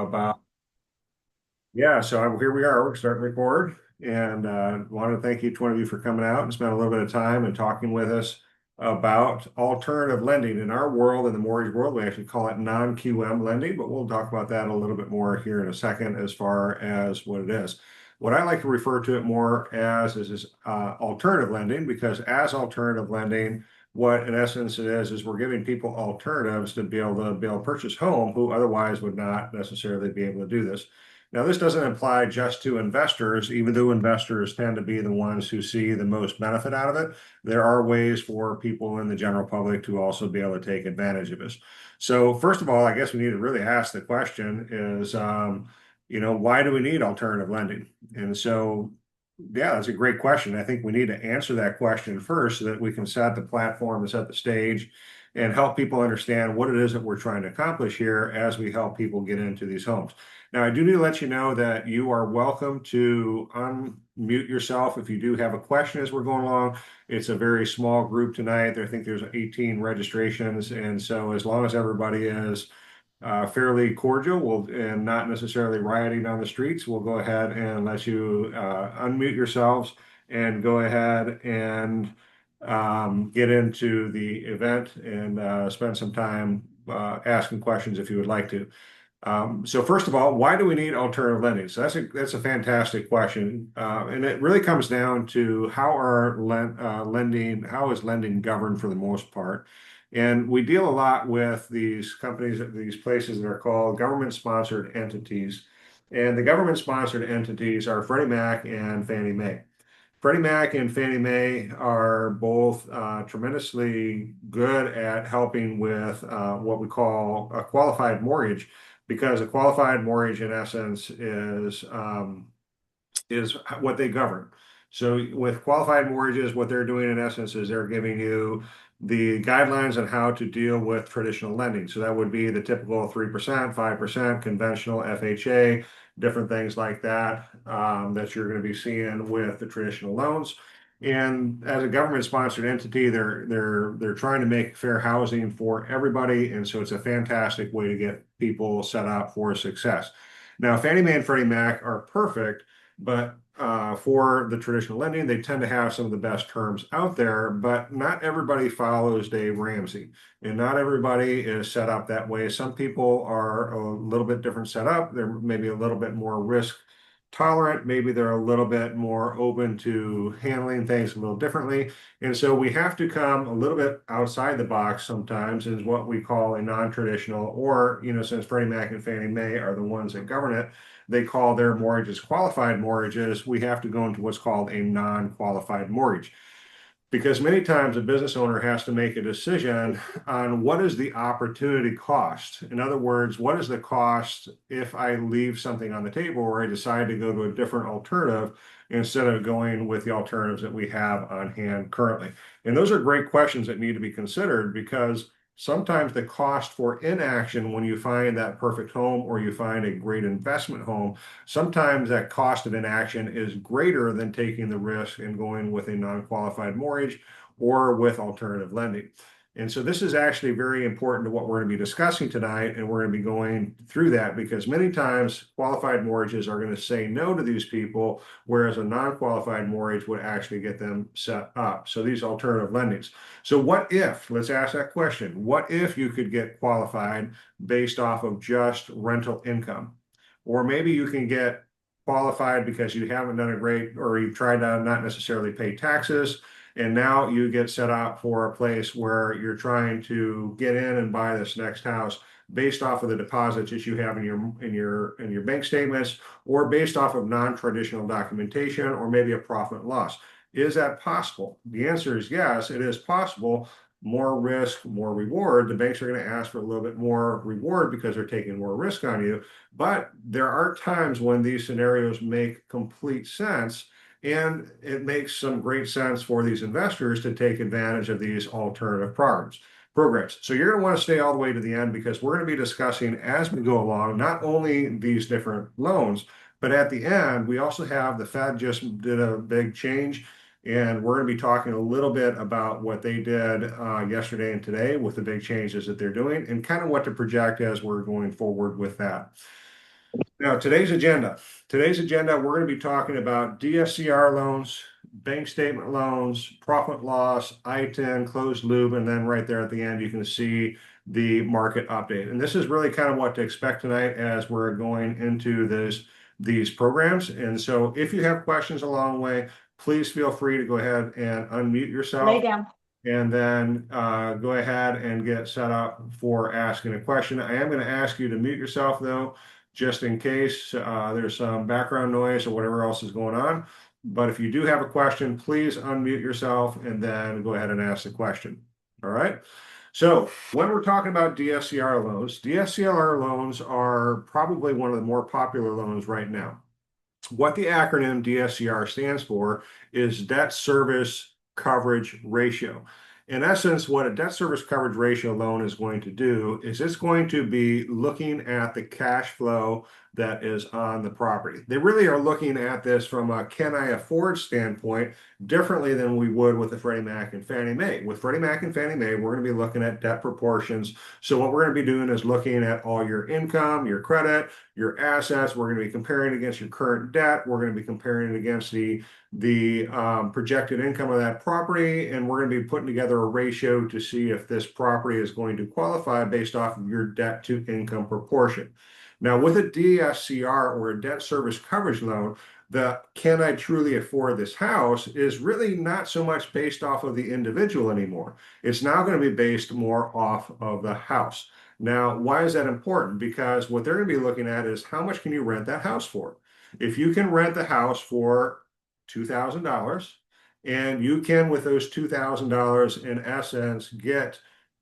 about, yeah, here we are. We're starting to record and want to thank each one of you for coming out and spending a little bit of time and talking with us about alternative lending. In our world, in the mortgage world, we actually call it non-QM lending, but we'll talk about that a little bit more here in a second as far as what it is. What I like to refer to it more as is alternative lending, because as alternative lending, what in essence it is we're giving people alternatives to be able to purchase home who otherwise would not necessarily be able to do this. Now, this doesn't apply just to investors, even though investors tend to be the ones who see the most benefit out of it. There are ways for people in the general public to also be able to take advantage of this. So, first of all, I guess we need to really ask the question is, why do we need alternative lending? And so, yeah, that's a great question. I think we need to answer that question first so that we can set the platform and set the stage and help people understand what it is that we're trying to accomplish here as we help people get into these homes. Now, I do need to let you know that you are welcome to unmute yourself if you do have a question as we're going along. It's a very small group tonight. I think there's 18 registrations. And so as long as everybody is fairly cordial and not necessarily rioting on the streets, we'll go ahead and let you unmute yourselves and go ahead and get into the event and spend some time asking questions if you would like to. So first of all, why do we need alternative lending? So that's a fantastic question, and it really comes down to how is lending governed for the most part. And we deal a lot with these companies, these places that are called government-sponsored entities. And the government-sponsored entities are Freddie Mac and Fannie Mae. Freddie Mac and Fannie Mae are both tremendously good at helping with what we call a qualified mortgage, because a qualified mortgage, in essence, is what they govern. So with qualified mortgages, what they're doing in essence is they're giving you the guidelines on how to deal with traditional lending. So that would be the typical 3%, 5% conventional FHA, different things like that that you're going to be seeing with the traditional loans. And as a government-sponsored entity, they're trying to make fair housing for everybody, and so it's a fantastic way to get people set up for success. Now, Fannie Mae and Freddie Mac are perfect, but for the traditional lending, they tend to have some of the best terms out there, but not everybody follows Dave Ramsey, and not everybody is set up that way. Some people are a little bit different set up. They're maybe a little bit more risk tolerant. Maybe they're a little bit more open to handling things a little differently. And so we have to come a little bit outside the box sometimes, is what we call a non-traditional, or, since Freddie Mac and Fannie Mae are the ones that govern it, they call their mortgages qualified mortgages. We have to go into what's called a non-qualified mortgage. Because many times a business owner has to make a decision on what is the opportunity cost. In other words, what is the cost if I leave something on the table or I decide to go to a different alternative instead of going with the alternatives that we have on hand currently? And those are great questions that need to be considered, because sometimes the cost for inaction when you find that perfect home or you find a great investment home, sometimes that cost of inaction is greater than taking the risk and going with a non-qualified mortgage or with alternative lending. And so this is actually very important to what we're going to be discussing tonight, and we're going to be going through that, because many times qualified mortgages are going to say no to these people, whereas a non-qualified mortgage would actually get them set up. So these alternative lendings. So what if, let's ask that question, what if you could get qualified based off of just rental income? Or maybe you can get qualified because you haven't done a great, or you've tried to not necessarily pay taxes, and now you get set up for a place where you're trying to get in and buy this next house based off of the deposits that you have in your bank statements, or based off of non-traditional documentation, or maybe a profit and loss. Is that possible? The answer is yes, it is possible. More risk, more reward. The banks are going to ask for a little bit more reward because they're taking more risk on you. But there are times when these scenarios make complete sense, and it makes some great sense for these investors to take advantage of these alternative programs. So you're going to want to stay all the way to the end, because we're going to be discussing as we go along, not only these different loans, but at the end, we also have the Fed just did a big change. And we're going to be talking a little bit about what they did yesterday and today with the big changes that they're doing, and kind of what to project as we're going forward with that. Now, today's agenda, we're going to be talking about DSCR loans, bank statement loans, profit loss, ITIN, closed loop, and then right there at the end, you can see the market update. And this is really kind of what to expect tonight as we're going into these programs. And so if you have questions along the way, please feel free to go ahead and unmute Lay yourself down. and then go ahead and get set up for asking a question. I am going to ask you to mute yourself though, just in case there's some background noise or whatever else is going on. But if you do have a question, please unmute yourself and then go ahead and ask the question. All right. So when we're talking about DSCR loans, DSCR loans are probably one of the more popular loans right now. What the acronym DSCR stands for is debt service coverage ratio. In essence, what a debt service coverage ratio loan is going to do is it's going to be looking at the cash flow that is on the property. They really are looking at this from a can I afford standpoint differently than we would with the Freddie Mac and Fannie Mae. With Freddie Mac and Fannie Mae, we're going to be looking at debt proportions. So what we're going to be doing is looking at all your income, your credit, your assets. We're going to be comparing against your current debt. We're going to be comparing it against the projected income of that property, and we're going to be putting together a ratio to see if this property is going to qualify based off of your debt to income proportion. Now, with a DSCR or a debt service coverage loan, the can I truly afford this house is really not so much based off of the individual anymore. It's now going to be based more off of the house. Now, why is that important? Because what they're going to be looking at is how much can you rent that house for? If you can rent the house for $2,000 and you can, with those $2,000 in essence, get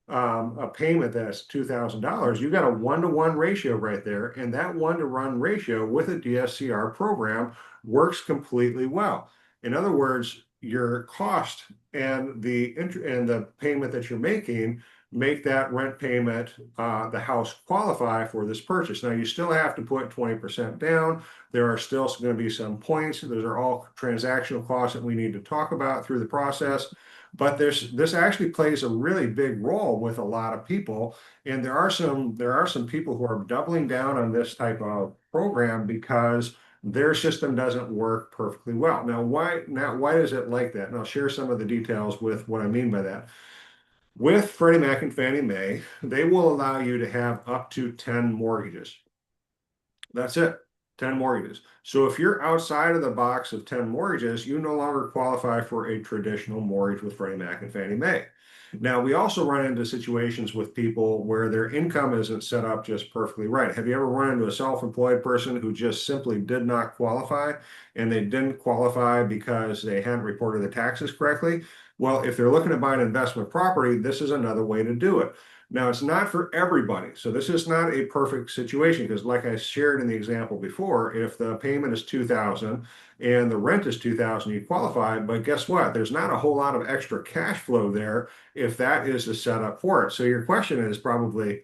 a payment that's $2,000, you got a 1-to-1 ratio right there. And that 1-to-1 ratio with a DSCR program works completely well. In other words, your cost and the payment that you're making make that rent payment, the house qualify for this purchase. Now, you still have to put 20% down. There are still going to be some points. Those are all transactional costs that we need to talk about through the process. But this actually plays a really big role with a lot of people. And there are some people who are doubling down on this type of program because their system doesn't work perfectly well. Why is it like that? And I'll share some of the details with what I mean by that. With Freddie Mac and Fannie Mae, they will allow you to have up to 10 mortgages. That's it, 10 mortgages. So if you're outside of the box of 10 mortgages, you no longer qualify for a traditional mortgage with Freddie Mac and Fannie Mae. Now, we also run into situations with people where their income isn't set up just perfectly right. Have you ever run into a self-employed person who just simply did not qualify, and they didn't qualify because they hadn't reported the taxes correctly? Well, if they're looking to buy an investment property, this is another way to do it. Now, it's not for everybody. So this is not a perfect situation because like I shared in the example before, if the payment is 2,000 and the rent is 2,000, you qualify, but guess what? There's not a whole lot of extra cash flow there if that is the setup for it. So your question is probably,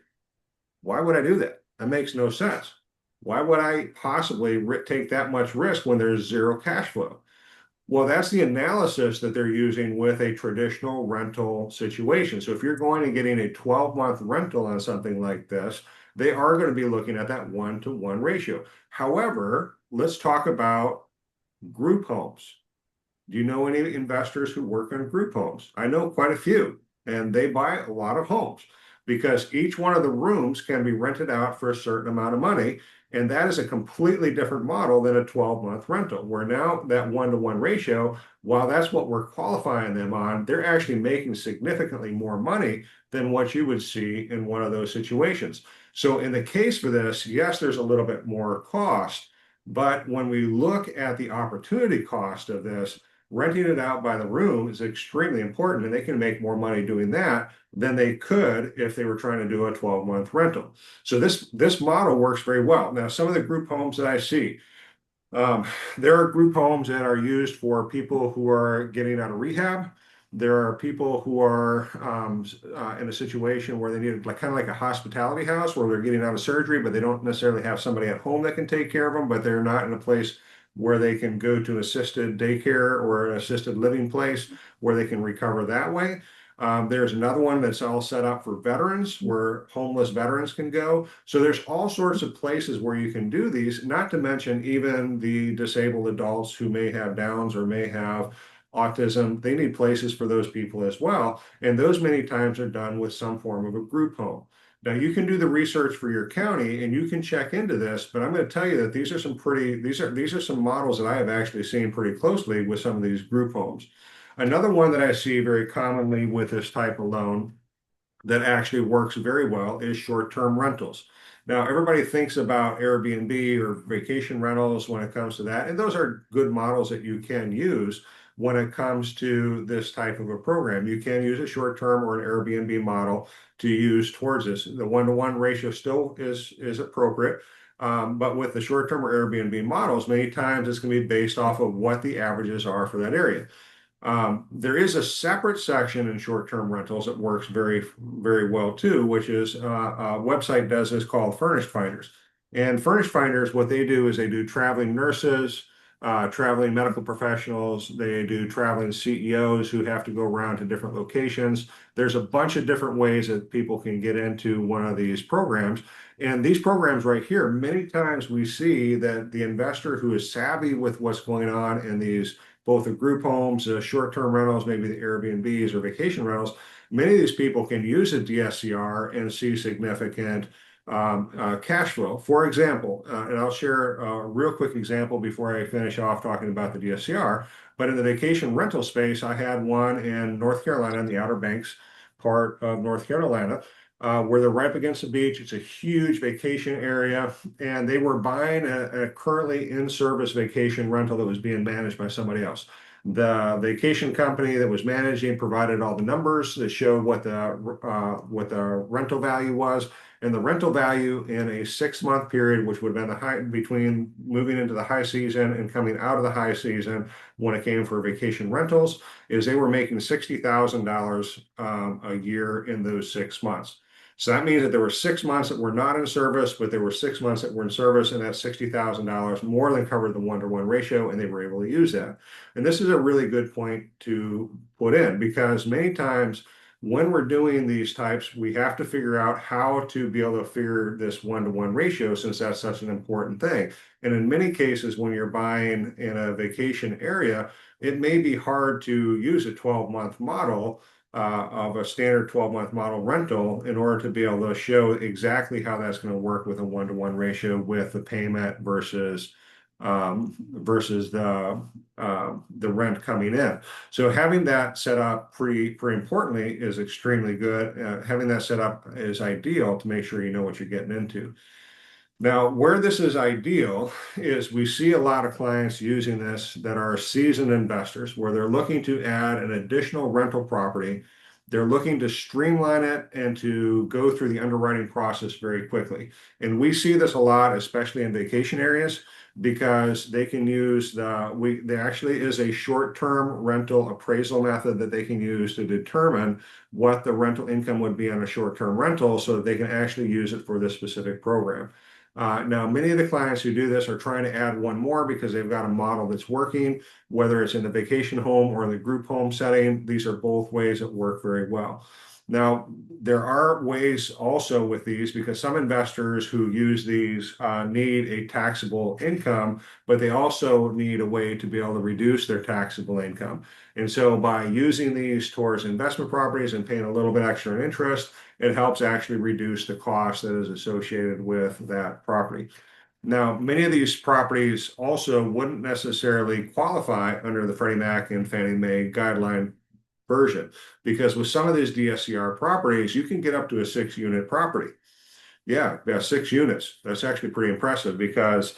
why would I do that? That makes no sense. Why would I possibly take that much risk when there's zero cash flow? Well, that's the analysis that they're using with a traditional rental situation. So if you're going and getting a 12-month rental on something like this, they are going to be looking at that 1-to-1 ratio. However, let's talk about group homes. Do you know any investors who work on group homes? I know quite a few, and they buy a lot of homes because each one of the rooms can be rented out for a certain amount of money. And that is a completely different model than a 12-month rental, where now that 1-to-1 ratio, while that's what we're qualifying them on, they're actually making significantly more money than what you would see in one of those situations. So in the case for this, yes, there's a little bit more cost, but when we look at the opportunity cost of this, renting it out by the room is extremely important, and they can make more money doing that than they could if they were trying to do a 12-month rental. So this model works very well. Now, some of the group homes that I see, there are group homes that are used for people who are getting out of rehab. There are people who are in a situation where they need kind of like a hospitality house where they're getting out of surgery, but they don't necessarily have somebody at home that can take care of them, but they're not in a place where they can go to assisted daycare or an assisted living place where they can recover that way. There's another one that's all set up for veterans where homeless veterans can go. So there's all sorts of places where you can do these, not to mention even the disabled adults who may have Downs or may have autism. They need places for those people as well. And those many times are done with some form of a group home. Now you can do the research for your county and you can check into this, but I'm going to tell you that these are some models that I have actually seen pretty closely with some of these group homes. Another one that I see very commonly with this type of loan that actually works very well is short-term rentals. Now, everybody thinks about Airbnb or vacation rentals when it comes to that, and those are good models that you can use when it comes to this type of a program. You can use a short-term or an Airbnb model to use towards this. The one-to-one ratio still is appropriate, but with the short-term or Airbnb models, many times it's going to be based off of what the averages are for that area. There is a separate section in short-term rentals that works very, very well too, which is a website does this called Furnished Finders. And Furnished Finders, what they do is they do traveling nurses, traveling medical professionals, they do traveling CEOs who have to go around to different locations. There's a bunch of different ways that people can get into one of these programs. And these programs right here, many times we see that the investor who is savvy with what's going on in these both the group homes, short-term rentals, maybe the Airbnbs or vacation rentals, many of these people can use a DSCR and see significant cash flow. For example, and I'll share a real quick example before I finish off talking about the DSCR, but in the vacation rental space, I had one in North Carolina, in the Outer Banks part of North Carolina, where they're right up against the beach. It's a huge vacation area, and they were buying a currently in-service vacation rental that was being managed by somebody else. The vacation company that was managing provided all the numbers that showed what the rental value was, and the rental value in a 6-month period, which would have been the high between moving into the high season and coming out of the high season when it came for vacation rentals, is they were making $60,000 a year in those 6 months. So that means that there were 6 months that were not in service, but there were 6 months that were in service, and that $60,000 more than covered the one-to-one ratio, and they were able to use that. And this is a really good point to put in because many times when we're doing these types, we have to figure out how to be able to figure this one-to-one ratio since that's such an important thing. And in many cases, when you're buying in a vacation area, it may be hard to use a 12-month model of a standard 12-month model rental in order to be able to show exactly how that's going to work with a one-to-one ratio with the payment versus the rent coming in. So having that set up pretty importantly is extremely good. Having that set up is ideal to make sure you know what you're getting into. Now, where this is ideal is we see a lot of clients using this that are seasoned investors where they're looking to add an additional rental property. They're looking to streamline it and to go through the underwriting process very quickly. And we see this a lot, especially in vacation areas, because they can use there actually is a short-term rental appraisal method that they can use to determine what the rental income would be on a short-term rental so that they can actually use it for this specific program. Now, many of the clients who do this are trying to add one more because they've got a model that's working, whether it's in the vacation home or the group home setting. These are both ways that work very well. Now, there are ways also with these because some investors who use these need a taxable income, but they also need a way to be able to reduce their taxable income. And so by using these towards investment properties and paying a little bit extra in interest, it helps actually reduce the cost that is associated with that property. Now, many of these properties also wouldn't necessarily qualify under the Freddie Mac and Fannie Mae guideline version because with some of these DSCR properties, you can get up to a 6-unit property. Yeah, 6 units. That's actually pretty impressive because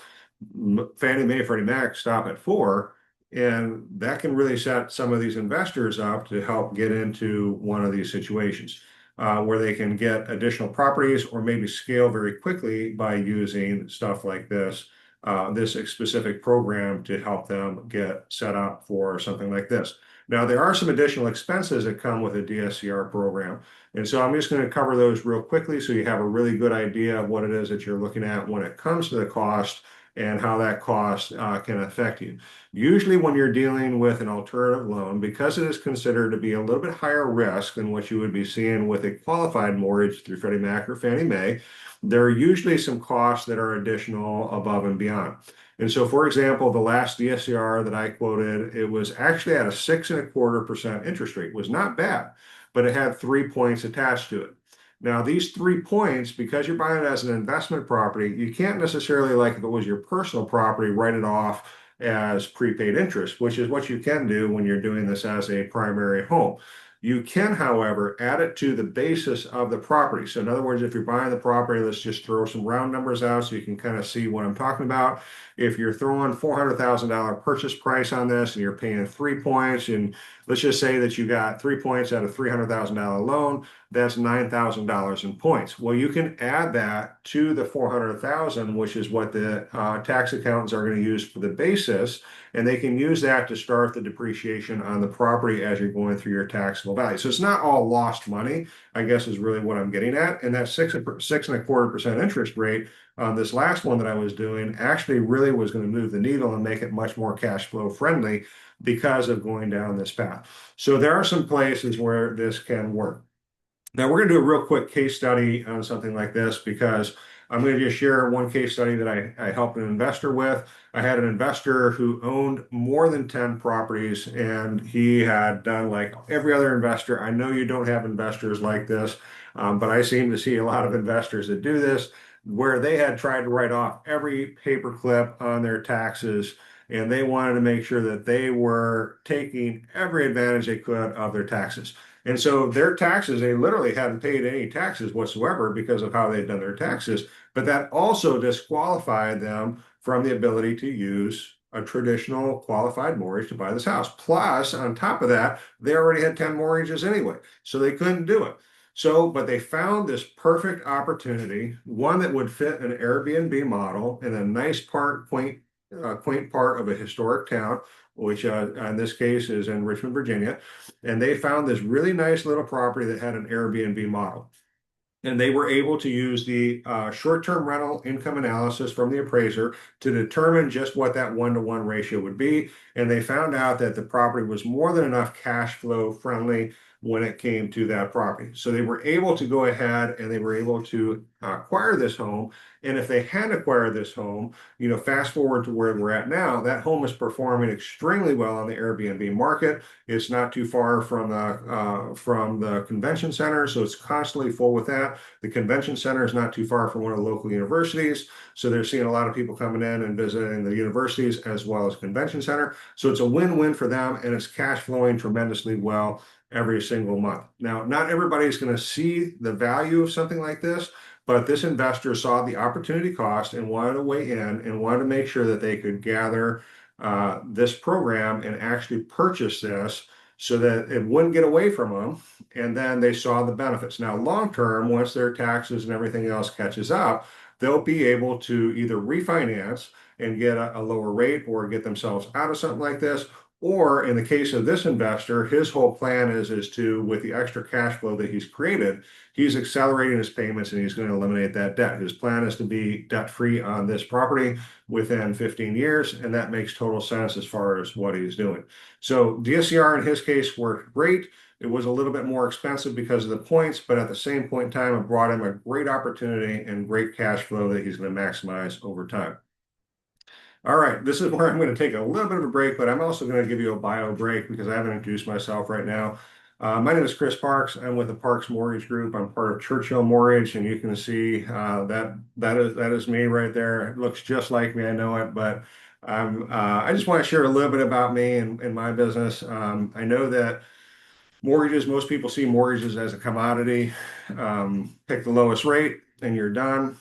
Fannie Mae, Freddie Mac stop at 4, and that can really set some of these investors up to help get into one of these situations where they can get additional properties or maybe scale very quickly by using stuff like this specific program to help them get set up for something like this. Now, there are some additional expenses that come with a DSCR program. And so I'm just going to cover those real quickly so you have a really good idea of what it is that you're looking at when it comes to the cost and how that cost can affect you. Usually when you're dealing with an alternative loan, because it is considered to be a little bit higher risk than what you would be seeing with a qualified mortgage through Freddie Mac or Fannie Mae, there are usually some costs that are additional above and beyond. And so, for example, the last DSCR that I quoted, it was actually at a 6.25% interest rate. It was not bad, but it had 3 points attached to it. Now, these 3 points, because you're buying it as an investment property, you can't necessarily, like if it was your personal property, write it off as prepaid interest, which is what you can do when you're doing this as a primary home. You can, however, add it to the basis of the property. So in other words, if you're buying the property, let's just throw some round numbers out so you can kind of see what I'm talking about. If you're throwing $400,000 purchase price on this and you're paying 3 points, and let's just say that you got 3 points out of $300,000 loan, that's $9,000 in points. Well, you can add that to the 400,000, which is what the tax accountants are going to use for the basis, and they can use that to start the depreciation on the property as you're going through your taxable value. So it's not all lost money, I guess is really what I'm getting at. And that 6.25% interest rate on this last one that I was doing actually really was going to move the needle and make it much more cash flow friendly because of going down this path. So there are some places where this can work. Now we're going to do a real quick case study on something like this because I'm going to just share one case study that I helped an investor with. I had an investor who owned more than 10 properties, and he had done like every other investor. I know you don't have investors like this, but I seem to see a lot of investors that do this, where they had tried to write off every paperclip on their taxes, and they wanted to make sure that they were taking every advantage they could of their taxes. And so their taxes, they literally hadn't paid any taxes whatsoever because of how they'd done their taxes. But that also disqualified them from the ability to use a traditional qualified mortgage to buy this house. Plus, on top of that, they already had 10 mortgages anyway, so they couldn't do it. So, but they found this perfect opportunity, one that would fit an Airbnb model in a nice quaint part of a historic town, which in this case is in Richmond, Virginia. And they found this really nice little property that had an Airbnb model. And they were able to use the short-term rental income analysis from the appraiser to determine just what that 1-to-1 ratio would be. And they found out that the property was more than enough cash flow friendly when it came to that property. So they were able to go ahead and they were able to acquire this home. And if they had acquired this home, fast forward to where we're at now, that home is performing extremely well on the Airbnb market. It's not too far from the convention center, so it's constantly full with that. The convention center is not too far from one of the local universities, so they're seeing a lot of people coming in and visiting the universities as well as convention center. So it's a win-win for them, and it's cash flowing tremendously well every single month. Now, not everybody's going to see the value of something like this, but this investor saw the opportunity cost and wanted to weigh in and wanted to make sure that they could gather this program and actually purchase this so that it wouldn't get away from them. And then they saw the benefits. Now, long term, once their taxes and everything else catches up, they'll be able to either refinance and get a lower rate or get themselves out of something like this. Or in the case of this investor, his whole plan is to, with the extra cash flow that he's created, he's accelerating his payments and he's going to eliminate that debt. His plan is to be debt-free on this property within 15 years, and that makes total sense as far as what he's doing. So DSCR in his case worked great. It was a little bit more expensive because of the points, but at the same point in time, it brought him a great opportunity and great cash flow that he's going to maximize over time. All right, this is where I'm going to take a little bit of a break, but I'm also going to give you a bio break because I haven't introduced myself right now. My name is Chris Parks. I'm with the Parks Mortgage Group. I'm part of Churchill Mortgage, and you can see that is me right there. It looks just like me, I know it, but I just want to share a little bit about me and my business. I know that mortgages, most people see mortgages as a commodity. Pick the lowest rate and you're done.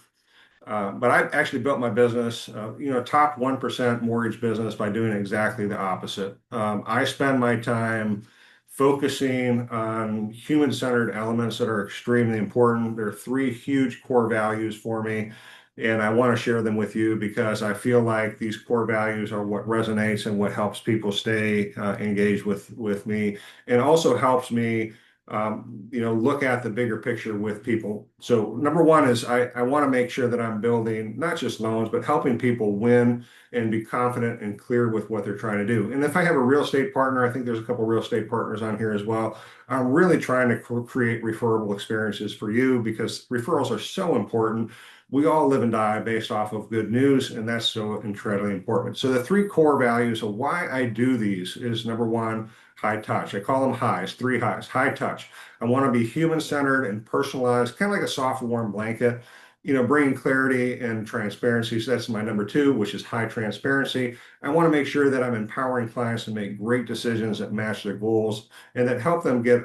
But I've actually built my business, top 1% mortgage business by doing exactly the opposite. I spend my time focusing on human-centered elements that are extremely important. There are 3 huge core values for me, and I want to share them with you because I feel like these core values are what resonates and what helps people stay engaged with me, and also helps me look at the bigger picture with people. So number one is I want to make sure that I'm building not just loans, but helping people win and be confident and clear with what they're trying to do. And if I have a real estate partner, I think there's a couple of real estate partners on here as well. I'm really trying to create referable experiences for you because referrals are so important. We all live and die based off of good news, and that's so incredibly important. So the three core values of why I do these is number one, high touch. I call them highs, three highs. High touch. I want to be human-centered and personalized, kind of like a soft, warm blanket, bringing clarity and transparency. So that's my number two, which is high transparency. I want to make sure that I'm empowering clients to make great decisions that match their goals and that help them get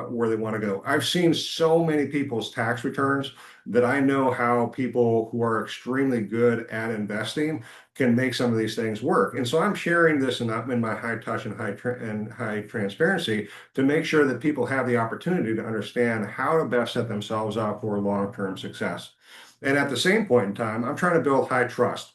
where they want to go. I've seen so many people's tax returns that I know how people who are extremely good at investing can make some of these things work. And so I'm sharing this in my high touch and high transparency to make sure that people have the opportunity to understand how to best set themselves up for long-term success. And at the same point in time, I'm trying to build high trust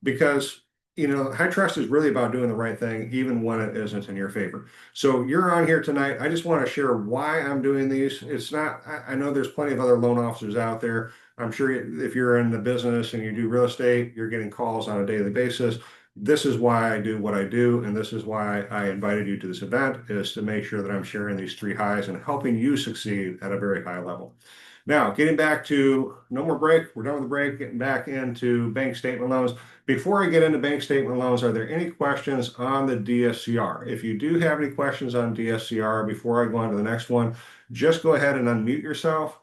because high trust is really about doing the right thing, even when it isn't in your favor. So you're on here tonight. I just want to share why I'm doing these. It's not, I know there's plenty of other loan officers out there. I'm sure if you're in the business and you do real estate, you're getting calls on a daily basis. This is why I do what I do, and this is why I invited you to this event, is to make sure that I'm sharing these three highs and helping you succeed at a very high level. Now, getting back to no more break, we're done with the break, getting back into bank statement loans. Before I get into bank statement loans, are there any questions on the DSCR? If you do have any questions on DSCR before I go on to the next one, just go ahead and unmute yourself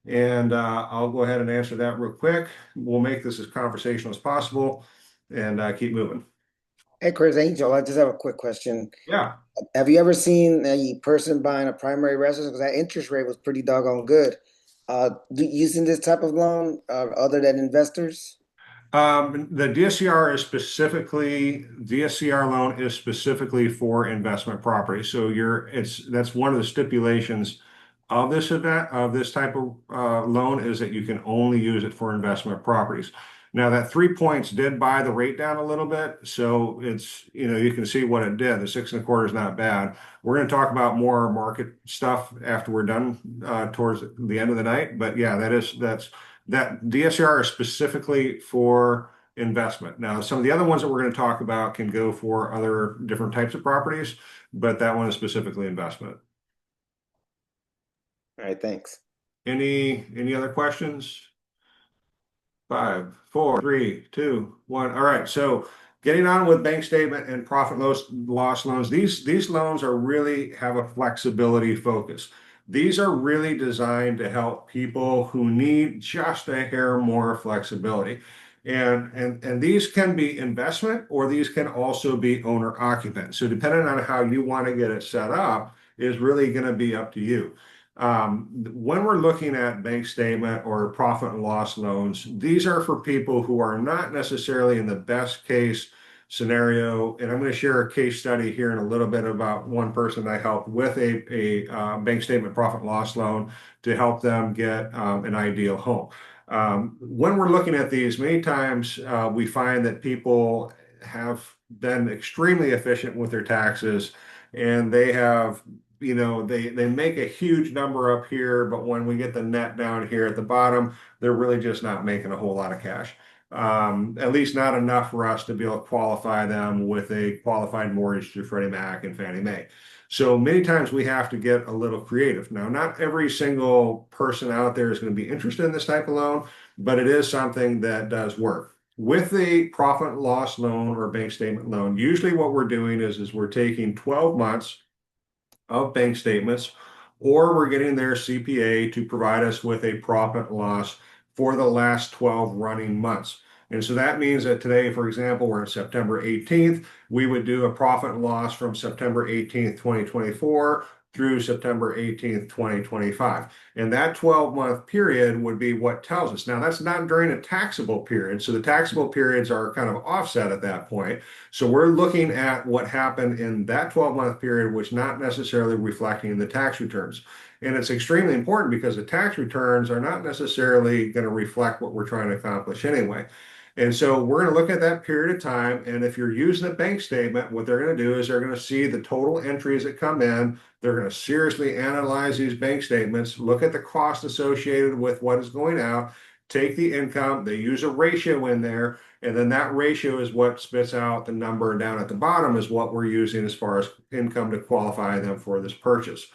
and I'll go ahead and answer that real quick. We'll make this as conversational as possible and keep moving. Hey, Chris Angel, I just have a quick question. Yeah. Have you ever seen a person buying a primary residence? Because that interest rate was pretty doggone good. Using this type of loan other than investors? The DSCR loan is specifically for investment property. So that's one of the stipulations of this event, of this type of loan, is that you can only use it for investment properties. Now that 3 points did buy the rate down a little bit, so you can see what it did. The 6.25 is not bad. We're going to talk about more market stuff after we're done towards the end of the night. But yeah, that DSCR is specifically for investment. Now, some of the other ones that we're going to talk about can go for other different types of properties, but that one is specifically investment. All right, thanks. Any other questions? 5, 4, 3, 2, 1. All right. So getting on with bank statement and profit loss loans. These loans really have a flexibility focus. These are really designed to help people who need just a hair more flexibility. And these can be investment or these can also be owner occupant. So depending on how you want to get it set up is really going to be up to you. When we're looking at bank statement or profit and loss loans, these are for people who are not necessarily in the best case scenario. And I'm going to share a case study here in a little bit about one person I helped with a bank statement profit and loss loan to help them get an ideal home. When we're looking at these, many times we find that people have been extremely efficient with their taxes and they have they make a huge number up here, but when we get the net down here at the bottom, they're really just not making a whole lot of cash. At least not enough for us to be able to qualify them with a qualified mortgage through Freddie Mac and Fannie Mae. So many times we have to get a little creative. Now, not every single person out there is going to be interested in this type of loan, but it is something that does work. With a profit and loss loan or bank statement loan, usually what we're doing is we're taking 12 months of bank statements, or we're getting their CPA to provide us with a profit and loss for the last 12 running months. And so that means that today, for example, we're at September 18th. We would do a profit and loss from September 18th, 2024 through September 18th, 2025. And that 12-month period would be what tells us. Now, that's not during a taxable period. So the taxable periods are kind of offset at that point. So we're looking at what happened in that 12-month period, which not necessarily reflecting the tax returns. And it's extremely important because the tax returns are not necessarily going to reflect what we're trying to accomplish anyway. And so we're going to look at that period of time. And if you're using a bank statement, what they're going to do is they're going to see the total entries that come in. They're going to seriously analyze these bank statements, look at the cost associated with what is going out, take the income, they use a ratio in there, and then that ratio is what spits out the number down at the bottom is what we're using as far as income to qualify them for this purchase.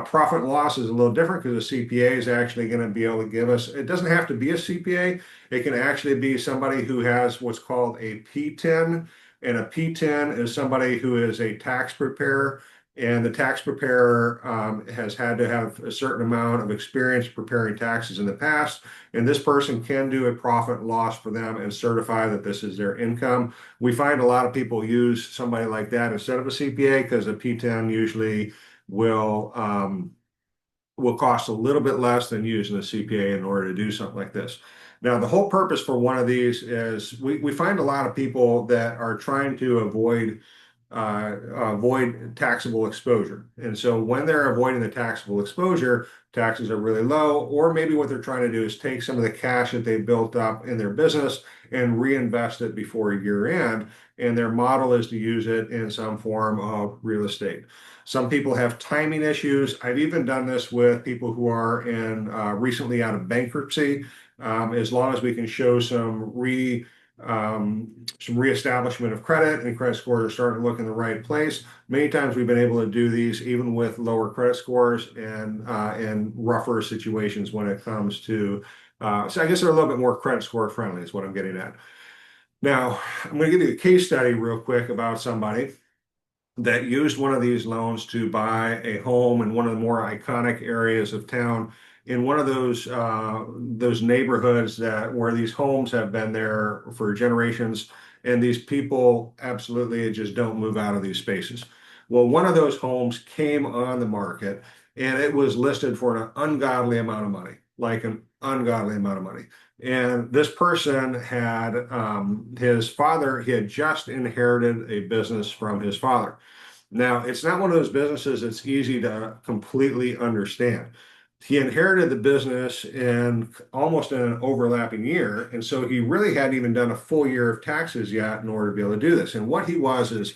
Profit and loss is a little different because the CPA is actually going to be able to give us, it doesn't have to be a CPA. It can actually be somebody who has what's called a P10, and a P10 is somebody who is a tax preparer, and the tax preparer has had to have a certain amount of experience preparing taxes in the past, and this person can do a profit and loss for them and certify that this is their income. We find a lot of people use somebody like that instead of a CPA because a P10 usually will cost a little bit less than using a CPA in order to do something like this. Now, the whole purpose for one of these is we find a lot of people that are trying to avoid taxable exposure. And so when they're avoiding the taxable exposure, taxes are really low, or maybe what they're trying to do is take some of the cash that they built up in their business and reinvest it before year end. And their model is to use it in some form of real estate. Some people have timing issues. I've even done this with people who are in recently out of bankruptcy. As long as we can show some reestablishment of credit and credit scores are starting to look in the right place. Many times we've been able to do these even with lower credit scores and rougher situations when it comes to. So I guess they're a little bit more credit score friendly is what I'm getting at. Now, I'm going to give you a case study real quick about somebody that used one of these loans to buy a home in one of the more iconic areas of town in one of those neighborhoods that where these homes have been there for generations, and these people absolutely just don't move out of these spaces. Well, one of those homes came on the market and it was listed for an ungodly amount of money, like an ungodly amount of money. And this person had his father, he had just inherited a business from his father. Now, it's not one of those businesses that's easy to completely understand. He inherited the business in almost in an overlapping year, and so he really hadn't even done a full year of taxes yet in order to be able to do this. And what he was is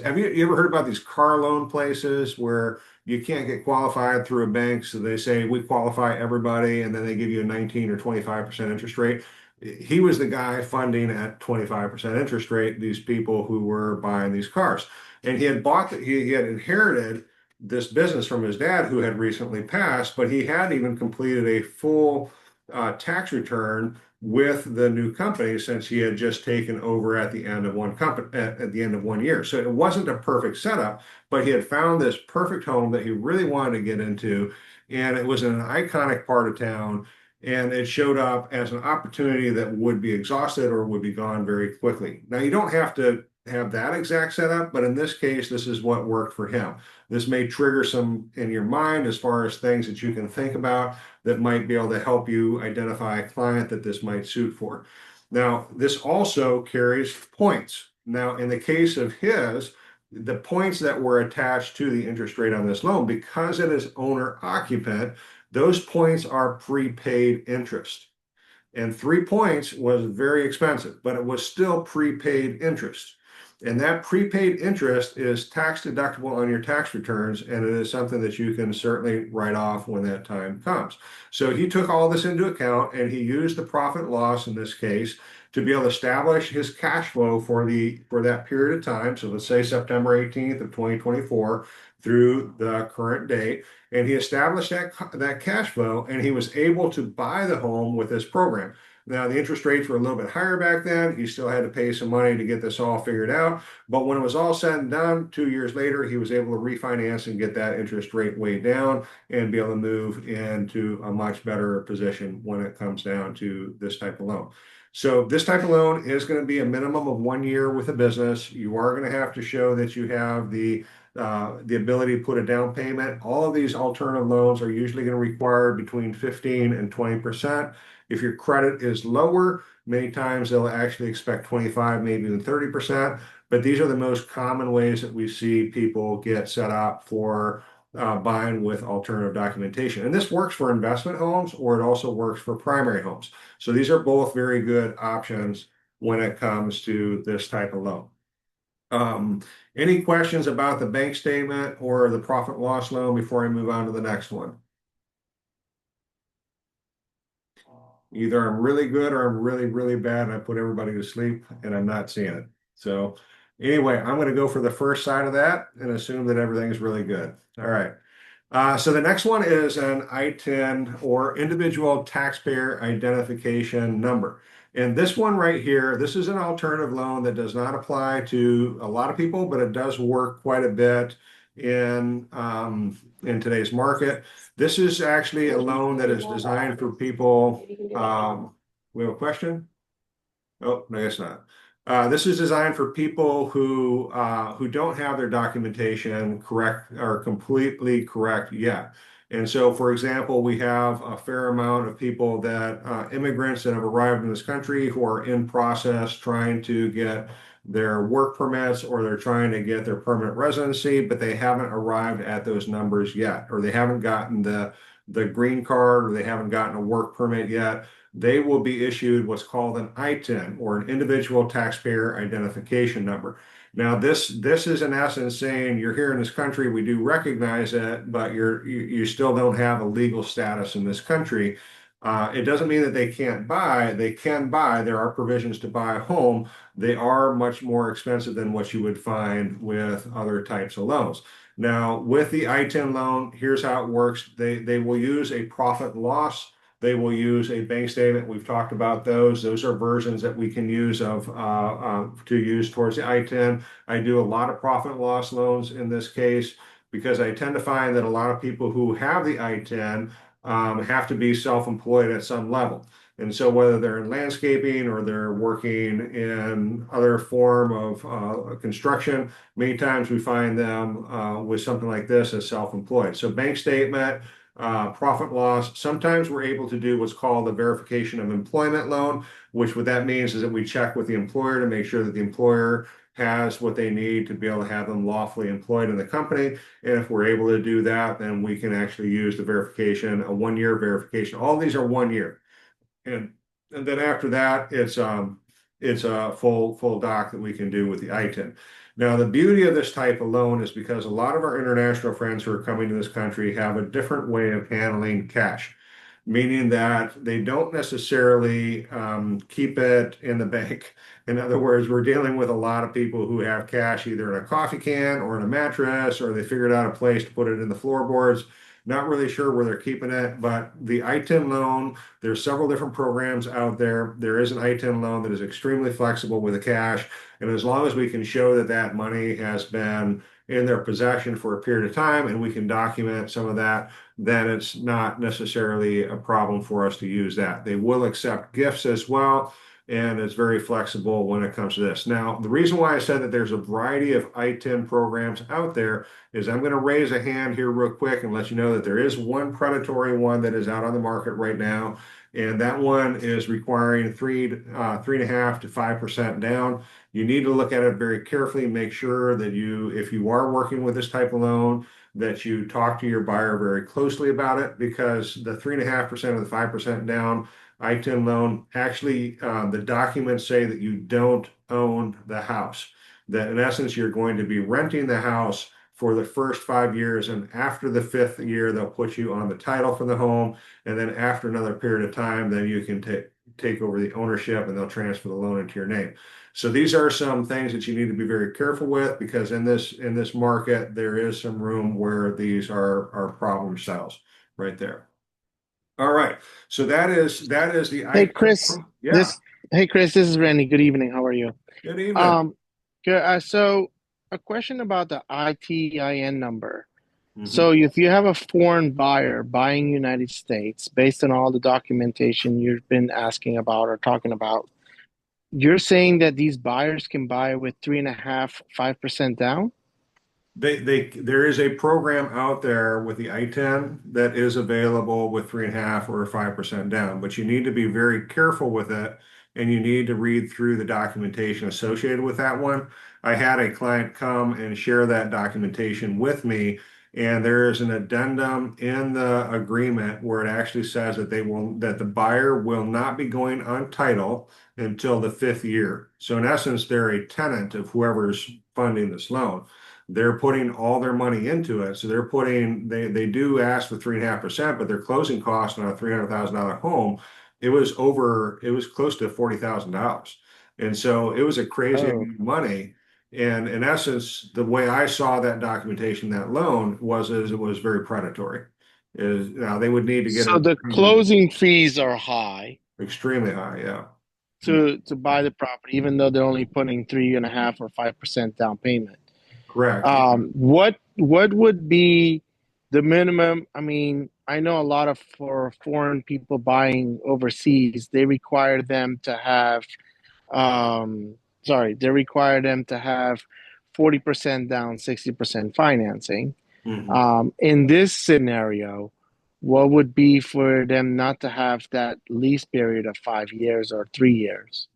have you ever heard about these car loan places where you can't get qualified through a bank, so they say we qualify everybody, and then they give you a 19 or 25% interest rate? He was the guy funding at 25% interest rate these people who were buying these cars. And he had inherited this business from his dad who had recently passed, but he hadn't even completed a full tax return with the new company since he had just taken over at the end of at the end of 1 year. So it wasn't a perfect setup, but he had found this perfect home that he really wanted to get into, and it was in an iconic part of town. And it showed up as an opportunity that would be exhausted or would be gone very quickly. Now, you don't have to have that exact setup, but in this case, this is what worked for him. This may trigger some in your mind as far as things that you can think about that might be able to help you identify a client that this might suit for. Now, this also carries points. Now, in the case of his, the points that were attached to the interest rate on this loan, because it is owner occupant, those points are prepaid interest. And 3 points was very expensive, but it was still prepaid interest. And that prepaid interest is tax deductible on your tax returns, and it is something that you can certainly write off when that time comes. So he took all this into account and he used the profit loss in this case to be able to establish his cash flow for that period of time. So let's say September 18th of 2024 through the current date. And he established that cash flow and he was able to buy the home with this program. Now, the interest rates were a little bit higher back then. He still had to pay some money to get this all figured out. But when it was all said and done, 2 years later, he was able to refinance and get that interest rate way down and be able to move into a much better position when it comes down to this type of loan. So this type of loan is going to be a minimum of 1 year with a business. You are going to have to show that you have the ability to put a down payment. All of these alternative loans are usually going to require between 15 and 20%. If your credit is lower, many times they'll actually expect 25, maybe even 30%. But these are the most common ways that we see people get set up for buying with alternative documentation. And this works for investment homes, or it also works for primary homes. So these are both very good options when it comes to this type of loan. Um, any questions about the bank statement or the profit loss loan before I move on to the next one? Either I'm really good or I'm really, really bad and I put everybody to sleep and I'm not seeing it. So anyway, I'm going to go for the first side of that and assume that everything's really good. All right. So the next one is an ITIN or individual taxpayer identification number. And this one right here, this is an alternative loan that does not apply to a lot of people, but it does work quite a bit in today's market. This is actually a loan that is designed for people. We have a question? Oh, no, I guess not. This is designed for people who don't have their documentation correct or completely correct yet. And so, for example, we have a fair amount of people that immigrants that have arrived in this country who are in process trying to get their work permits or they're trying to get their permanent residency, but they haven't arrived at those numbers yet, or they haven't gotten the green card, or they haven't gotten a work permit yet. They will be issued what's called an ITIN or an individual taxpayer identification number. Now, this is in essence saying you're here in this country, we do recognize it, but you still don't have a legal status in this country. It doesn't mean that they can't buy. They can buy. There are provisions to buy a home. They are much more expensive than what you would find with other types of loans. Now, with the ITIN loan, here's how it works. They will use a profit loss. They will use a bank statement. We've talked about those. Those are versions that we can use to use towards the ITIN. I do a lot of profit loss loans in this case because I tend to find that a lot of people who have the ITIN have to be self-employed at some level. And so whether they're in landscaping or they're working in other form of construction, many times we find them with something like this as self-employed. So bank statement, profit loss. Sometimes we're able to do what's called a verification of employment loan, which what that means is that we check with the employer to make sure that the employer has what they need to be able to have them lawfully employed in the company. And if we're able to do that, then we can actually use the verification, a 1 year verification. All these are 1 year. And then after that, it's a full doc that we can do with the ITIN. Now, the beauty of this type of loan is because a lot of our international friends who are coming to this country have a different way of handling cash, meaning that they don't necessarily keep it in the bank. In other words, we're dealing with a lot of people who have cash either in a coffee can or in a mattress, or they figured out a place to put it in the floorboards. Not really sure where they're keeping it, but the ITIN loan, there's several different programs out there. There is an ITIN loan that is extremely flexible with the cash. And as long as we can show that that money has been in their possession for a period of time and we can document some of that, then it's not necessarily a problem for us to use that. They will accept gifts as well, and it's very flexible when it comes to this. Now, the reason why I said that there's a variety of ITIN programs out there is I'm going to raise a hand here real quick and let you know that there is one predatory one that is out on the market right now. And that one is requiring 3.5 to 5% down. You need to look at it very carefully, make sure that if you are working with this type of loan, that you talk to your buyer very closely about it, because the 3.5% or the 5% down ITIN loan, actually, the documents say that you don't own the house. That in essence, you're going to be renting the house for the first 5 years, and after the fifth year, they'll put you on the title for the home, and then after another period of time, then you can take over the ownership, and they'll transfer the loan into your name. So these are some things that you need to be very careful with, because in this market, there is some room where these are problem sales right there. All right. So that is the Hey ITIN. Chris, Yeah. this hey Chris, this is Randy. Good evening. How are you? Good evening. Um, good. So a question about the ITIN number. So Mhm. if you have a foreign buyer buying United States, based on all the documentation you've been asking about or talking about, you're saying that these buyers can buy with 3.5, 5% down? There is a program out there with the ITIN that is available with 3.5 or 5% down, but you need to be very careful with it, and you need to read through the documentation associated with that one. I had a client come and share that documentation with me, And there is an addendum in the agreement where it actually says that that the buyer will not be going on title until the fifth year. So in essence, they're a tenant of whoever's funding this loan. They're putting all their money into it. So they do ask for 3.5%, but their closing cost on a $300,000 home, it was close to $40,000. And so it was a crazy Oh, amount of money. And in essence, the way I saw that documentation, that loan is it was very predatory. Is now they would need to get so an the agreement closing fees are high extremely high. Yeah. to buy the property, even though they're only putting 3.5 or 5% down payment. Correct. What would be the minimum? I mean, I know a lot of for foreign people buying overseas, they require them to have they require them to have 40% down, 60% financing. Mhm. In this scenario, what would be for them not to have that lease period of 5 years or 3 years?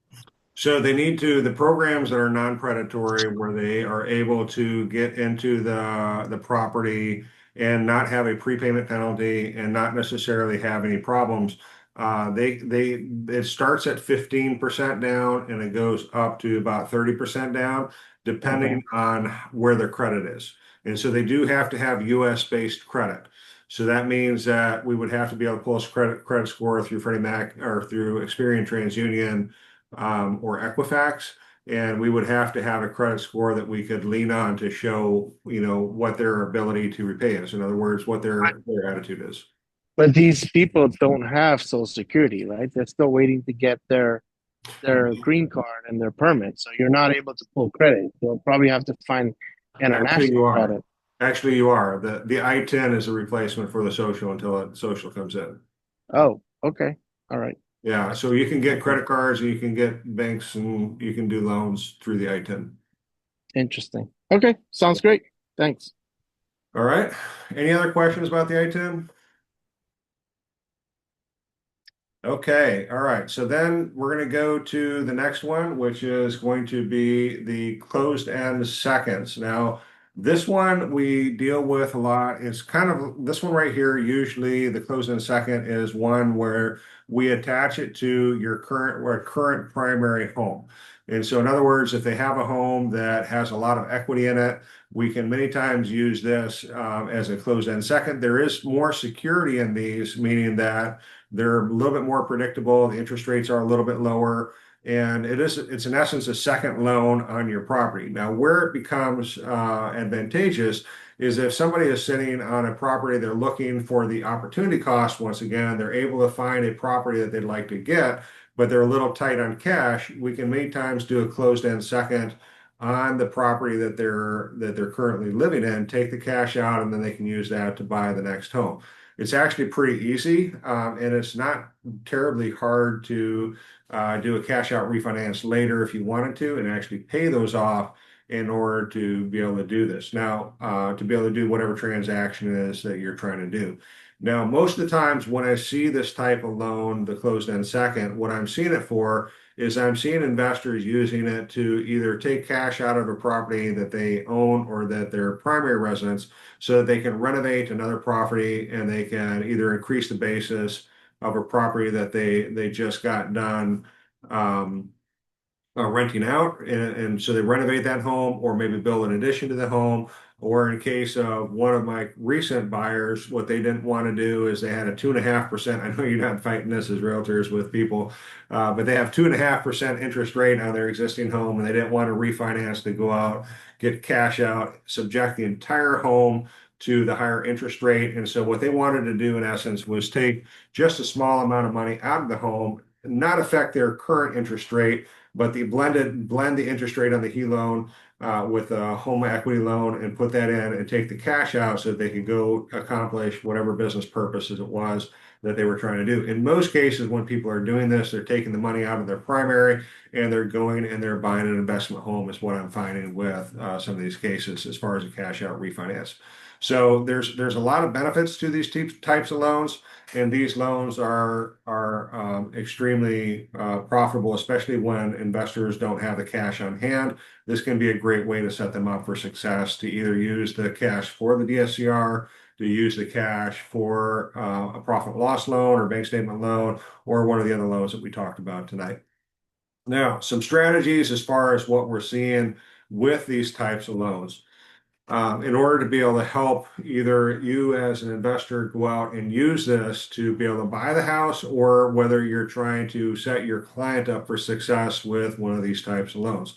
So they need the programs that are non-predatory where they are able to get into the property and not have a prepayment penalty and not necessarily have any problems. It starts at 15% down and it goes up to about 30% down, Okay. depending on where their credit is. And so they do have to have US based credit. So that means that we would have to be able to pull a credit score through Freddie Mac or through Experian TransUnion or Equifax, and we would have to have a credit score that we could lean on to show, what their ability to repay is. In other words, what their attitude is. But these people don't have Social Security, right? They're still waiting to get their green card and their permit. So you're not able to pull credit. You'll probably have to find Actually, you international are. credit. Actually, you are. The I-10 is a replacement for the social until the social comes in. Oh, okay. All right. Yeah, so you can get Okay. credit cards, and you can get banks, and you can do loans through the I-10. Interesting. Okay. Sounds great. Thanks. All right. Any other questions about the I-10? Okay, all right. So then we're going to go to the next one, which is going to be the closed-end seconds. Now, this one we deal with a lot. It's kind of this one right here. Usually, the closed-end second is one where we attach it to your current primary home. And so, in other words, if they have a home that has a lot of equity in it, we can many times use this as a closed-end second. There is more security in these, meaning that they're a little bit more predictable. The interest rates are a little bit lower, and it's in essence a second loan on your property. Now, where it becomes advantageous is if somebody is sitting on a property, they're looking for the opportunity cost. Once again, they're able to find a property that they'd like to get, but they're a little tight on cash. We can many times do a closed-end second on the property that they're currently living in, take the cash out, and then they can use that to buy the next home. It's actually pretty easy, and it's not terribly hard to do a cash out refinance later if you wanted to and actually pay those off in order to be able to do this. Now, to be able to do whatever transaction it is that you're trying to do. Now, most of the times when I see this type of loan, the closed-end second, what I'm seeing it for is I'm seeing investors using it to either take cash out of a property that they own or that their primary residence so that they can renovate another property and they can either increase the basis of a property that they just got done renting out, and so they renovate that home or maybe build an addition to the home. Or in case of one of my recent buyers, what they didn't want to do is they had a 2.5%. I know you're not fighting this as realtors with people, but they have 2.5% interest rate on their existing home, and they didn't want to refinance to go out, get cash out, subject the entire home to the higher interest rate. And so what they wanted to do in essence was take just a small amount of money out of the home, not affect their current interest rate, but blend the interest rate on the HE loan with a home equity loan and put that in and take the cash out so that they could go accomplish whatever business purposes it was that they were trying to do. In most cases, when people are doing this, they're taking the money out of their primary and they're going and they're buying an investment home is what I'm finding with some of these cases as far as a cash out refinance. So there's a lot of benefits to these types of loans, and these loans are extremely profitable, especially when investors don't have the cash on hand, this can be a great way to set them up for success, to either use the cash for the DSCR, to use the cash for a profit loss loan or bank statement loan, or one of the other loans that we talked about tonight. Now, some strategies as far as what we're seeing with these types of loans. In order to be able to help either you as an investor go out and use this to be able to buy the house, or whether you're trying to set your client up for success with one of these types of loans.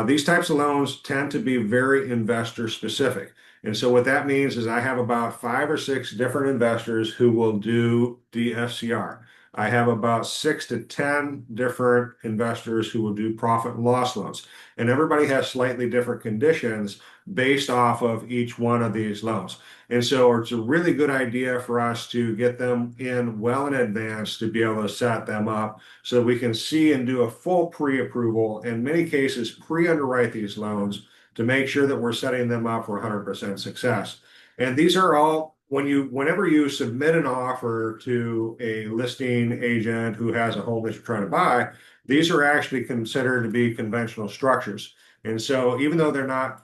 These types of loans tend to be very investor specific. And so what that means is I have about 5 or 6 different investors who will do DSCR. I have about 6 to 10 different investors who will do profit and loss loans. And everybody has slightly different conditions based off of each one of these loans. And so it's a really good idea for us to get them in well in advance to be able to set them up so we can see and do a full pre-approval, in many cases pre-underwrite these loans to make sure that we're setting them up for 100% success. And these are all, whenever you submit an offer to a listing agent who has a home that you're trying to buy, these are actually considered to be conventional structures. And so even though they're not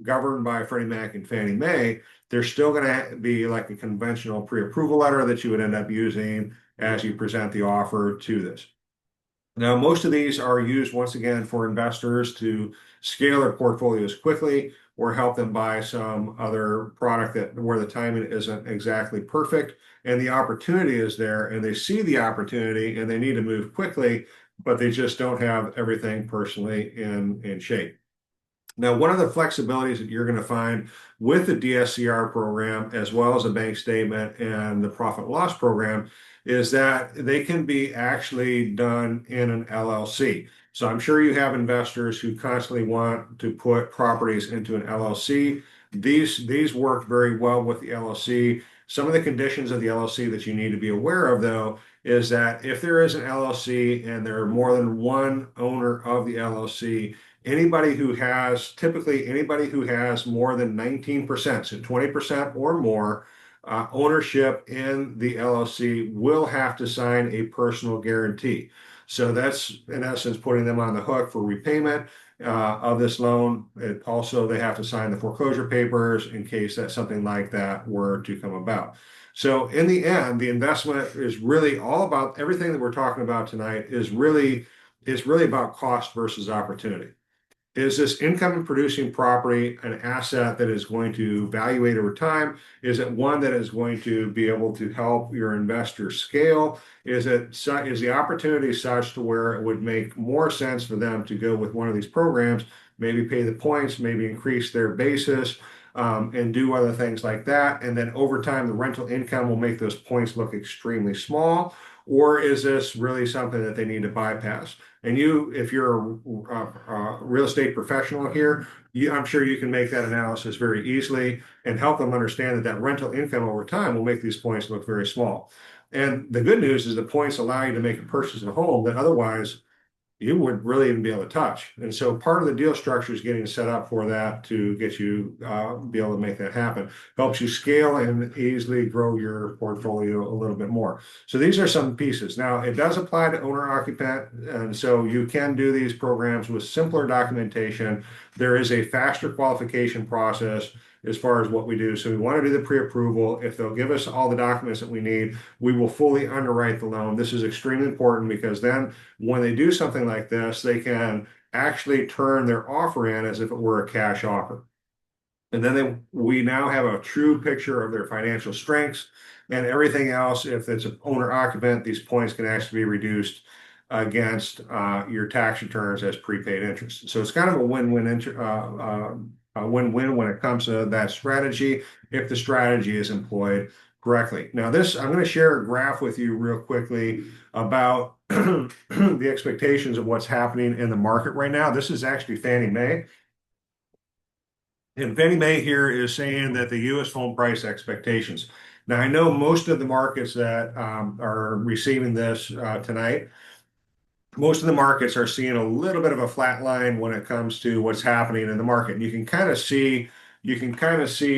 governed by Freddie Mac and Fannie Mae, they're still going to be like a conventional pre-approval letter that you would end up using as you present the offer to this. Now, most of these are used once again for investors to scale their portfolios quickly, or help them buy some other product where the timing isn't exactly perfect and the opportunity is there, and they see the opportunity and they need to move quickly, but they just don't have everything personally in shape. Now, one of the flexibilities that you're going to find with the DSCR program, as well as a bank statement and the profit loss program, is that they can be actually done in an LLC. So I'm sure you have investors who constantly want to put properties into an LLC. These work very well with the LLC. Some of the conditions of the LLC that you need to be aware of, though, is that if there is an LLC and there are more than one owner of the LLC, typically anybody who has more than 19%, so 20% or more ownership in the LLC, will have to sign a personal guarantee. So that's in essence putting them on the hook for repayment of this loan. Also, they have to sign the foreclosure papers in case that something like that were to come about. So in the end, the investment is really all about everything that we're talking about tonight is really about cost versus opportunity. Is this income producing property an asset that is going to evaluate over time? Is it one that is going to be able to help your investor scale? Is the opportunity such to where it would make more sense for them to go with one of these programs, maybe pay the points, maybe increase their basis, and do other things like that? And then over time, the rental income will make those points look extremely small. Or is this really something that they need to bypass? And if you're a real estate professional here, I'm sure you can make that analysis very easily and help them understand that rental income over time will make these points look very small. And the good news is the points allow you to make a purchase of a home that otherwise you wouldn't really even be able to touch. And so part of the deal structure is getting set up for that to get you be able to make that happen. Helps you scale and easily grow your portfolio a little bit more. So these are some pieces. Now, it does apply to owner occupant, and so you can do these programs with simpler documentation. There is a faster qualification process as far as what we do. So we want to do the pre-approval. If they'll give us all the documents that we need, we will fully underwrite the loan. This is extremely important because then when they do something like this, they can actually turn their offer in as if it were a cash offer. And then we now have a true picture of their financial strengths and everything else. If it's an owner occupant, these points can actually be reduced against your tax returns as prepaid interest. So it's kind of a win-win when it comes to that strategy, if the strategy is employed correctly. Now, I'm going to share a graph with you real quickly about the expectations of what's happening in the market right now. This is actually Fannie Mae. And Fannie Mae here is saying that the U.S. home price expectations. Now, I know most of the markets that are receiving this tonight, most of the markets are seeing a little bit of a flat line when it comes to what's happening in the market. And you can kind of see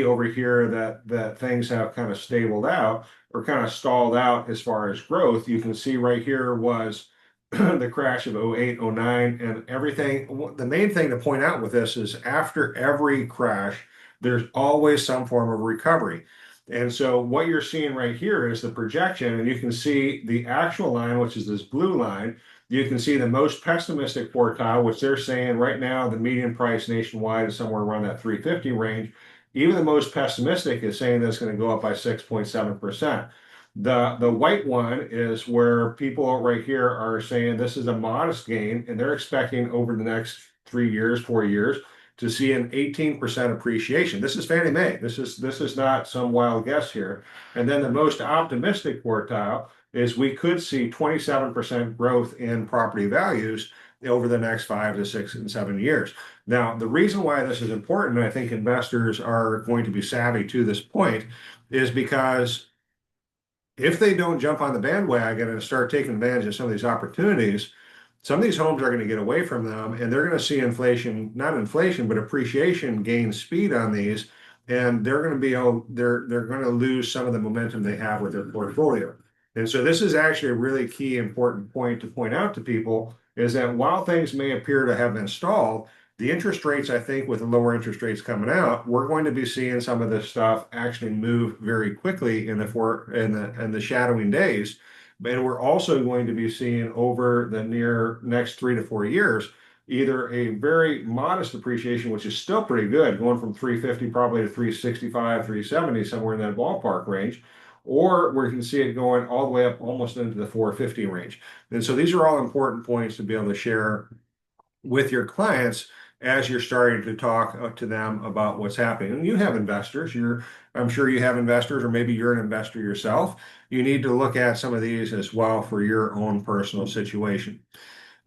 over here that things have kind of stabled out or kind of stalled out as far as growth. You can see right here was the crash of '08, '09, and everything. The main thing to point out with this is after every crash, there's always some form of recovery. And so what you're seeing right here is the projection, and you can see the actual line, which is this blue line. You can see the most pessimistic quartile, which they're saying right now the median price nationwide is somewhere around that 350 range. Even the most pessimistic is saying that it's going to go up by 6.7%. The white one is where people right here are saying this is a modest gain, and they're expecting over the next 3 years, 4 years, to see an 18% appreciation. This is Fannie Mae. This is not some wild guess here. And then the most optimistic quartile is we could see 27% growth in property values over the next 5 to 6 and 7 years. Now, the reason why this is important, and I think investors are going to be savvy to this point, is because if they don't jump on the bandwagon and start taking advantage of some of these opportunities, some of these homes are going to get away from them, and they're going to see inflation, not inflation, but appreciation gain speed on these, and they're going to be they're going to lose some of the momentum they have with their portfolio. And so this is actually a really key important point to point out to people is that while things may appear to have been stalled, the interest rates, I think, with the lower interest rates coming out, we're going to be seeing some of this stuff actually move very quickly in the shadowing days. And we're also going to be seeing over the near next 3 to 4 years, either a very modest appreciation, which is still pretty good, going from 350 probably to 365, 370, somewhere in that ballpark range, or we can see it going all the way up almost into the 450 range. And so these are all important points to be able to share with your clients as you're starting to talk to them about what's happening. And you have investors. I'm sure you have investors, or maybe you're an investor yourself. You need to look at some of these as well for your own personal situation.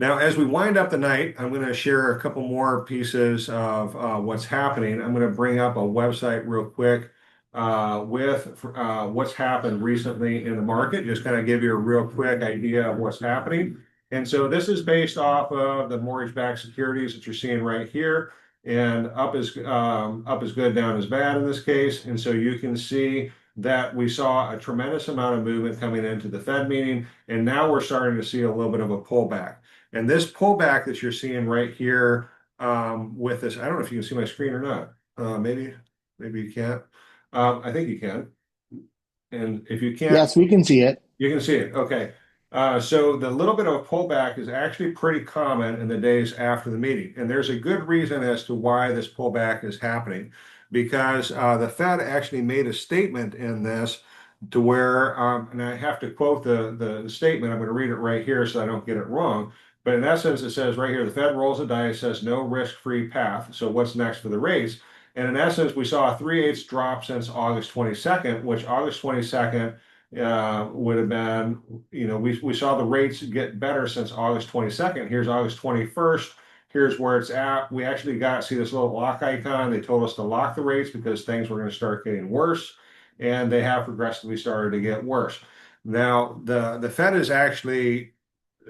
Now, as we wind up the night, I'm going to share a couple more pieces of what's happening. I'm going to bring up a website real quick with what's happened recently in the market, just kind of give you a real quick idea of what's happening. And so this is based off of the mortgage-backed securities that you're seeing right here. And up is good, down is bad in this case. And so you can see that we saw a tremendous amount of movement coming into the Fed meeting, and now we're starting to see a little bit of a pullback. And this pullback that you're seeing right here with this, I don't know if you can see my screen or not. Maybe you can't. I think you can. And if you can't, Yes, we can see it. you can see it. Okay. So the little bit of a pullback is actually pretty common in the days after the meeting. And there's a good reason as to why this pullback is happening, because the Fed actually made a statement in this to where, and I have to quote the statement, I'm going to read it right here so I don't get it wrong. But in essence, it says right here, the Fed rolls the dice, says no risk-free path. So what's next for the rates? And in essence, we saw a 3/8 drop since August 22nd, which August 22nd would have been, we saw the rates get better since August 22nd. Here's August 21st. Here's where it's at. We actually see this little lock icon. They told us to lock the rates because things were going to start getting worse, and they have progressively started to get worse. Now, the Fed is actually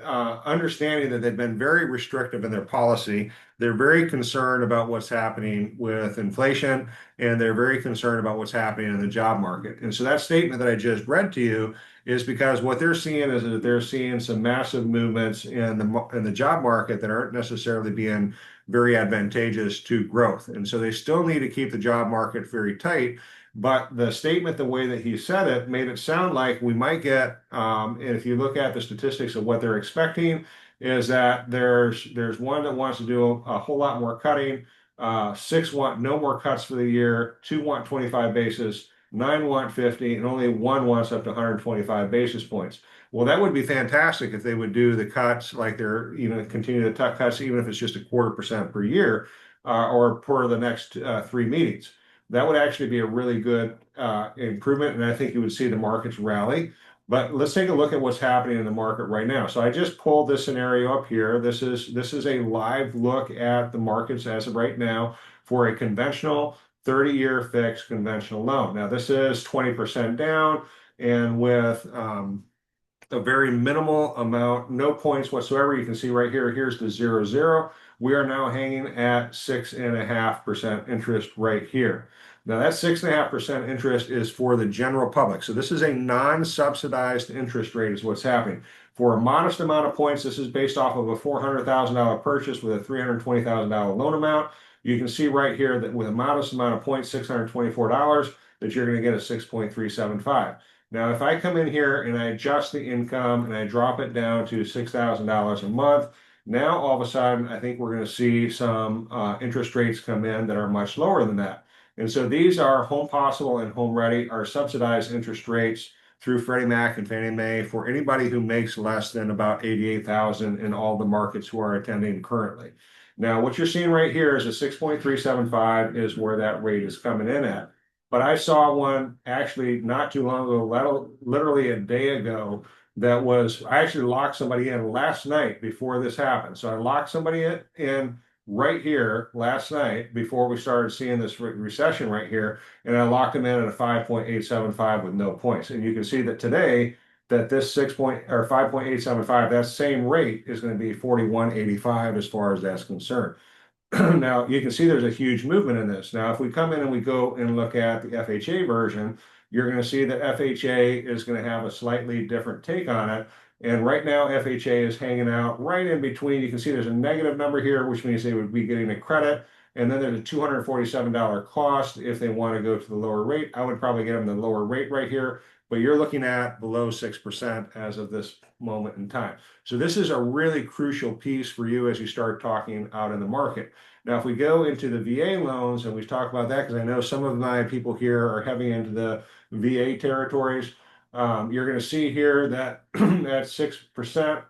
understanding that they've been very restrictive in their policy. They're very concerned about what's happening with inflation, and they're very concerned about what's happening in the job market. And so that statement that I just read to you is because what they're seeing is that they're seeing some massive movements in the job market that aren't necessarily being very advantageous to growth. And so they still need to keep the job market very tight. But the statement, the way that he said it, made it sound like we might get, and if you look at the statistics of what they're expecting, is that there's one that wants to do a whole lot more cutting, 6 want no more cuts for the year, 2 want 25 basis, 9 want 50, and only 1 wants up to 125 basis points. Well, that would be fantastic if they would do the cuts like they're, continue to cut cuts, even if it's just 0.25% per year, or per the next 3 meetings. That would actually be a really good improvement, and I think you would see the markets rally. But let's take a look at what's happening in the market right now. So I just pulled this scenario up here. This is a live look at the markets as of right now for a conventional 30-year fixed conventional loan. Now this is 20% down, and with a very minimal amount, no points whatsoever. You can see right here, here's the 0-0. We are now hanging at 6.5% interest right here. Now that 6.5% interest is for the general public. So this is a non-subsidized interest rate is what's happening. For a modest amount of points, this is based off of a $400,000 purchase with a $320,000 loan amount. You can see right here that with a modest amount of points, $624, that you're going to get a 6.375. Now, if I come in here and I adjust the income and I drop it down to $6,000 a month, now all of a sudden, I think we're going to see some interest rates come in that are much lower than that. And so these are Home Possible and Home Ready are subsidized interest rates through Freddie Mac and Fannie Mae for anybody who makes less than about 88,000 in all the markets who are attending currently. Now, what you're seeing right here is a 6.375 is where that rate is coming in at. But I saw one actually not too long ago, literally a day ago, that was, I actually locked somebody in last night before this happened. So I locked somebody in right here last night before we started seeing this recession right here, and I locked them in at a 5.875 with no points. And you can see that today that this 5.875, that same rate is going to be 41.85 as far as that's concerned. Now you can see there's a huge movement in this. Now, if we come in and we go and look at the FHA version, you're going to see that FHA is going to have a slightly different take on it. And right now, FHA is hanging out right in between. You can see there's a negative number here, which means they would be getting a credit. And then there's a $247 cost if they want to go to the lower rate. I would probably get them the lower rate right here, but you're looking at below 6% as of this moment in time. So this is a really crucial piece for you as you start talking out in the market. Now, if we go into the VA loans and we talk about that, because I know some of my people here are heavy into the VA territories, you're going to see here that at 6%,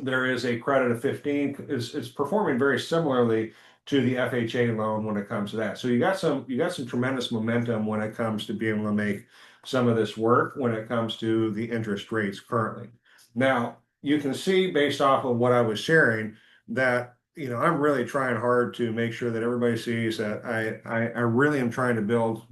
there is a credit of 15. It's performing very similarly to the FHA loan when it comes to that. So you got some tremendous momentum when it comes to being able to make some of this work when it comes to the interest rates currently. Now, you can see based off of what I was sharing that I'm really trying hard to make sure that everybody sees that I really am trying to build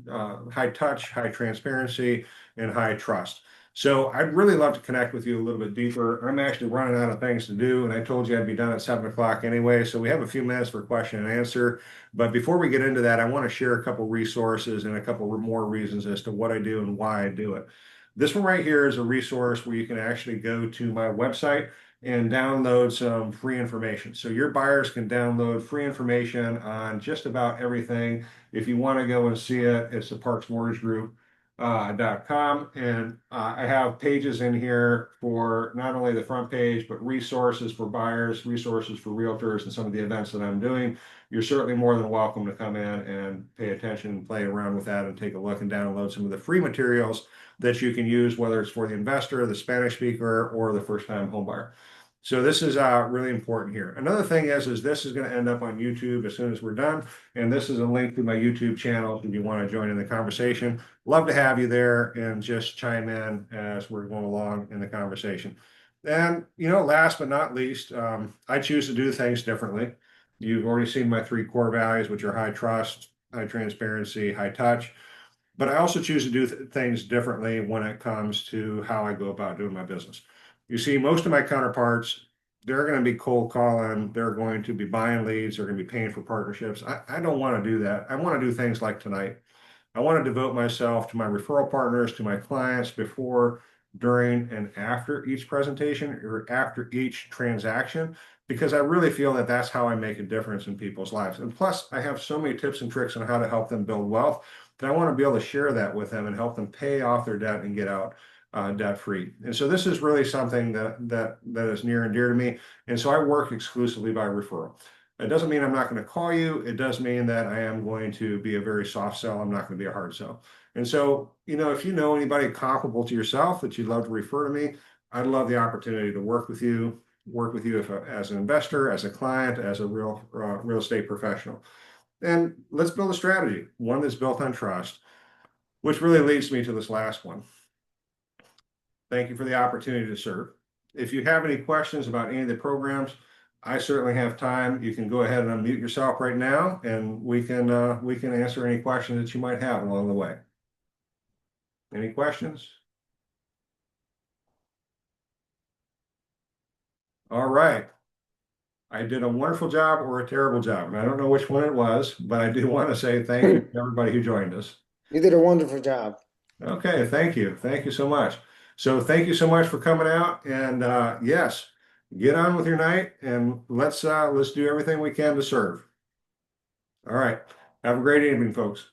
high touch, high transparency, and high trust. So I'd really love to connect with you a little bit deeper. I'm actually running out of things to do, and I told you I'd be done at 7 o'clock anyway. So we have a few minutes for question and answer. But before we get into that, I want to share a couple resources and a couple more reasons as to what I do and why I do it. This one right here is a resource where you can actually go to my website and download some free information. So your buyers can download free information on just about everything. If you want to go and see it, it's the Parks Mortgage Group. .com, and I have pages in here for not only the front page, but resources for buyers, resources for realtors, and some of the events that I'm doing. You're certainly more than welcome to come in and pay attention and play around with that and take a look and download some of the free materials that you can use, whether it's for the investor, the Spanish speaker, or the first-time home buyer. So this is really important here. Another thing is this is going to end up on YouTube as soon as we're done. And this is a link to my YouTube channel if you want to join in the conversation. Love to have you there and just chime in as we're going along in the conversation. And, last but not least, I choose to do things differently. You've already seen my 3 core values, which are high trust, high transparency, high touch. But I also choose to do things differently when it comes to how I go about doing my business. You see, most of my counterparts, they're going to be cold calling, they're going to be buying leads, they're going to be paying for partnerships. I don't want to do that. I want to do things like tonight. I want to devote myself to my referral partners, to my clients before, during, and after each presentation or after each transaction, because I really feel that that's how I make a difference in people's lives. And plus, I have so many tips and tricks on how to help them build wealth that I want to be able to share that with them and help them pay off their debt and get out debt free. And so this is really something that is near and dear to me. And so I work exclusively by referral. It doesn't mean I'm not going to call you. It does mean that I am going to be a very soft sell. I'm not going to be a hard sell. And so, if you know anybody comparable to yourself that you'd love to refer to me, I'd love the opportunity to work with you as an investor, as a client, as a real estate professional. And let's build a strategy, one that's built on trust, which really leads me to this last one. Thank you for the opportunity to serve. If you have any questions about any of the programs, I certainly have time. You can go ahead and unmute yourself right now, and we can answer any questions that you might have along the way. Any questions? All right. I did a wonderful job or a terrible job, and I don't know which one it was, but I do want to say thank you to everybody who joined us. You did a wonderful job. Okay, thank you. Thank you so much. So thank you so much for coming out, and yes, get on with your night, and let's do everything we can to serve. All right. Have a great evening, folks.